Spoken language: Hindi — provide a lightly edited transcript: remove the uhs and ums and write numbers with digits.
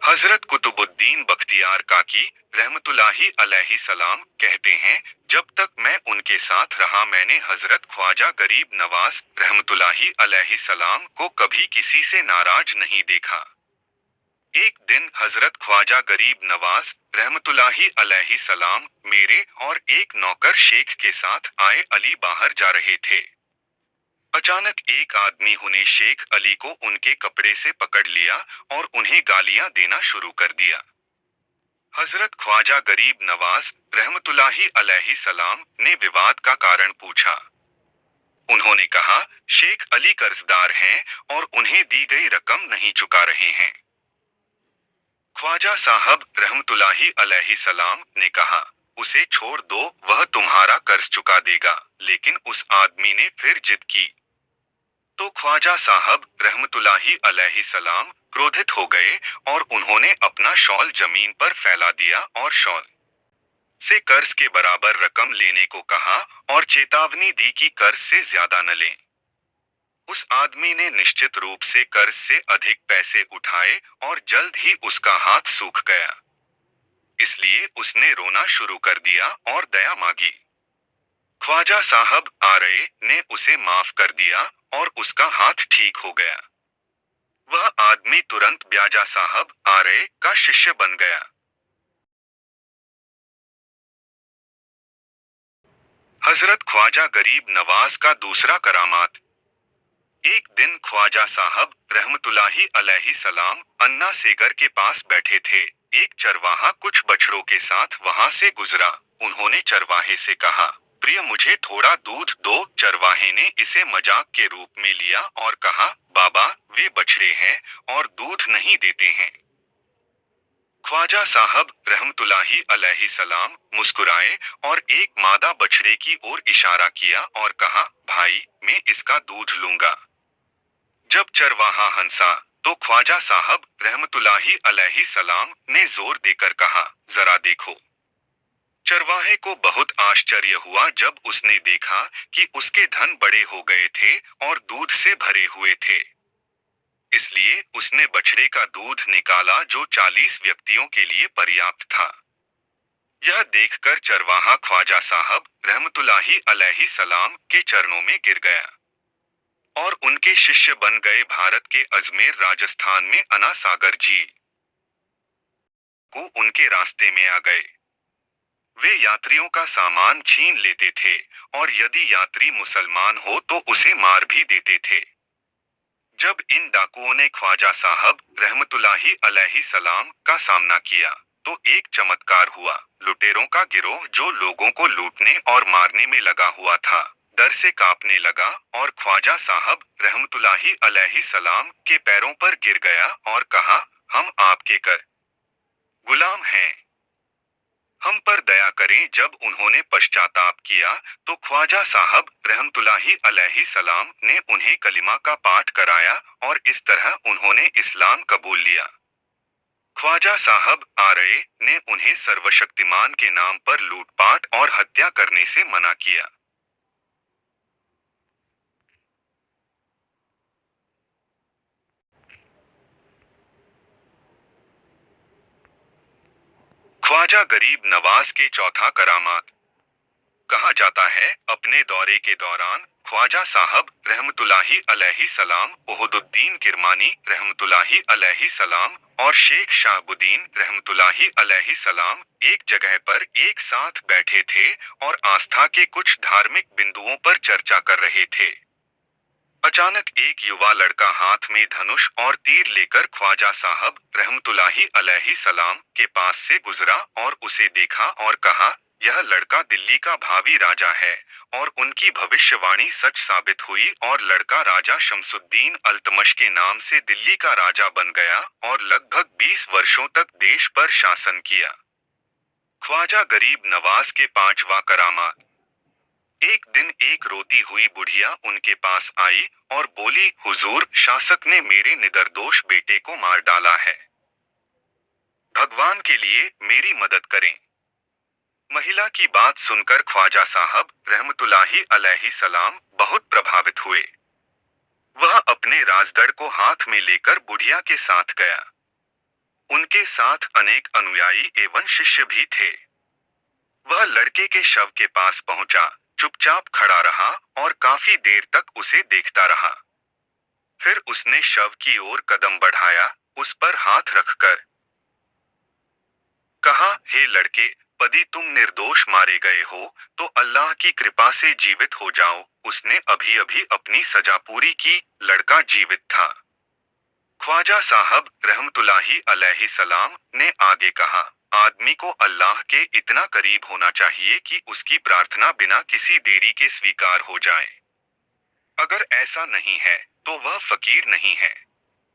हजरत कुतुबुद्दीन बख्तियार काकी रहमतुल्लाहि अलैहि सलाम कहते हैं, जब तक मैं उनके साथ रहा मैंने हजरत ख्वाजा गरीब नवाज रहमतुल्लाहि अलैहि सलाम को कभी किसी से नाराज नहीं देखा। एक दिन हजरत ख्वाजा गरीब नवाज रहमतुल्लाहि अलैहि सलाम मेरे और एक नौकर शेख के साथ आए। अली बाहर जा रहे थे। अचानक एक आदमी ने शेख अली को उनके कपड़े से पकड़ लिया और उन्हें गालियां देना शुरू कर दिया। हजरत ख्वाजा गरीब नवाज रहमतुल्लाहि अलैहि सलाम ने विवाद का कारण पूछा। उन्होंने कहा, शेख अली कर्जदार हैं और उन्हें दी गई रकम नहीं चुका रहे हैं। ख्वाजा साहब रहमतुल्लाहि अलैहि सलाम ने कहा, उसे छोड़ दो, वह तुम्हारा कर्ज चुका देगा। लेकिन उस आदमी ने फिर जिद की तो ख्वाजा साहब रहमतुल्लाहि अलैहि सलाम क्रोधित हो गए और उन्होंने अपना शॉल जमीन पर फैला दिया और शॉल से कर्ज के बराबर रकम लेने को कहा और चेतावनी दी कि कर्ज से ज्यादा न लें। उस आदमी ने निश्चित रूप से कर्ज से अधिक पैसे उठाए और जल्द ही उसका हाथ सूख गया। इसलिए उसने रोना शुरू कर दिया और दया मांगी। ख्वाजा साहब आरए ने उसे माफ कर दिया और उसका हाथ ठीक हो गया। वह आदमी तुरंत ब्याजा साहब आरए का शिष्य बन गया। हजरत ख्वाजा गरीब नवाज का दूसरा करामात। एक दिन ख्वाजा साहब रहमतुल्लाहि अलैहि सलाम अन्ना सेगर के पास बैठे थे। एक चरवाहा कुछ बछड़ों के साथ वहां से गुजरा। उन्होंने चरवाहे से कहा, प्रिय मुझे थोड़ा दूध दो। चरवाहे ने इसे मजाक के रूप में लिया और कहा, बाबा वे बछड़े हैं और दूध नहीं देते हैं। ख्वाजा साहब रहमतुल्लाहि अलैहि सलाम मुस्कुराए और एक मादा बछड़े की ओर इशारा किया और कहा, भाई मैं इसका दूध लूंगा। जब चरवाहा हंसा तो ख्वाजा साहब रहमतुल्लाहि अलैहि सलाम ने जोर देकर कहा, जरा देखो। चरवाहे को बहुत आश्चर्य हुआ जब उसने देखा कि उसके धन बड़े हो गए थे और दूध से भरे हुए थे। इसलिए उसने बछड़े का दूध निकाला जो 40 व्यक्तियों के लिए पर्याप्त था। यह देखकर चरवाहा ख्वाजा साहब रहमतुल्लाहि अलैहि सलाम के चरणों में गिर गया और उनके शिष्य बन गए। भारत के अजमेर राजस्थान में अन्ना सागर झील को उनके रास्ते में आ गए। वे यात्रियों का सामान छीन लेते थे और यदि यात्री मुसलमान हो तो उसे मार भी देते थे। जब इन डाकुओं ने ख्वाजा साहब रहमतुल्लाहि अलैहि सलाम का सामना किया तो एक चमत्कार हुआ। लुटेरों का गिरोह जो लोगों को लूटने और मारने में लगा हुआ था, डर से कांपने लगा और ख्वाजा साहब रहमतुल्लाहि अलैहि सलाम के पैरों पर गिर गया और कहा, हम आपके कर गुलाम हैं, हम पर दया करें। जब उन्होंने पश्चाताप किया तो ख्वाजा साहब रहमतुल्लाहि अलैहि सलाम ने उन्हें कलिमा का पाठ कराया और इस तरह उन्होंने इस्लाम कबूल लिया। ख्वाजा साहब आरए ने उन्हें सर्वशक्तिमान के नाम पर लूटपाट और हत्या करने से मना किया। ख्वाजा गरीब नवाज के चौथा करामात। कहा जाता है, अपने दौरे के दौरान ख्वाजा साहब रहमतुल्लाहि अलैहि सलाम ओहदुद्दीन किरमानी रहमतुल्लाहि अलैहि सलाम और शेख शाहबुद्दीन रहमतुल्लाहि अलैहि सलाम एक जगह पर एक साथ बैठे थे और आस्था के कुछ धार्मिक बिंदुओं पर चर्चा कर रहे थे। अचानक एक युवा लड़का हाथ में धनुष और तीर लेकर ख्वाजा साहब रहमतुल्लाहि अलैहि सलाम के पास से गुजरा और उसे देखा और कहा, यह लड़का दिल्ली का भावी राजा है। और उनकी भविष्यवाणी सच साबित हुई और लड़का राजा शमसुद्दीन अल्तमश के नाम से दिल्ली का राजा बन गया और लगभग 20 वर्षों तक देश पर शासन किया। ख्वाजा गरीब नवाज के पांचवा करामात। एक दिन एक रोती हुई बुढ़िया उनके पास आई और बोली, हुजूर शासक ने मेरे निर्दोष बेटे को मार डाला है, भगवान के लिए मेरी मदद करें। महिला की बात सुनकर ख्वाजा साहब रहमतुल्लाहि अलैहि सलाम बहुत प्रभावित हुए। वह अपने राजदड़ को हाथ में लेकर बुढ़िया के साथ गया। उनके साथ अनेक अनुयायी एवं शिष्य भी थे। वह लड़के के शव के पास पहुंचा, चुपचाप खड़ा रहा और काफी देर तक उसे देखता रहा। फिर उसने शव की ओर कदम बढ़ाया, उस पर हाथ रखकर कहा, हे लड़के, यदि तुम निर्दोष मारे गए हो तो अल्लाह की कृपा से जीवित हो जाओ। उसने अभी अभी अपनी सजा पूरी की। लड़का जीवित था। ख्वाजा साहब रहमतुल्लाहि अलैहि सलाम ने आगे कहा, आदमी को अल्लाह के इतना करीब होना चाहिए कि उसकी प्रार्थना बिना किसी देरी के स्वीकार हो जाए। अगर ऐसा नहीं है तो वह फकीर नहीं है।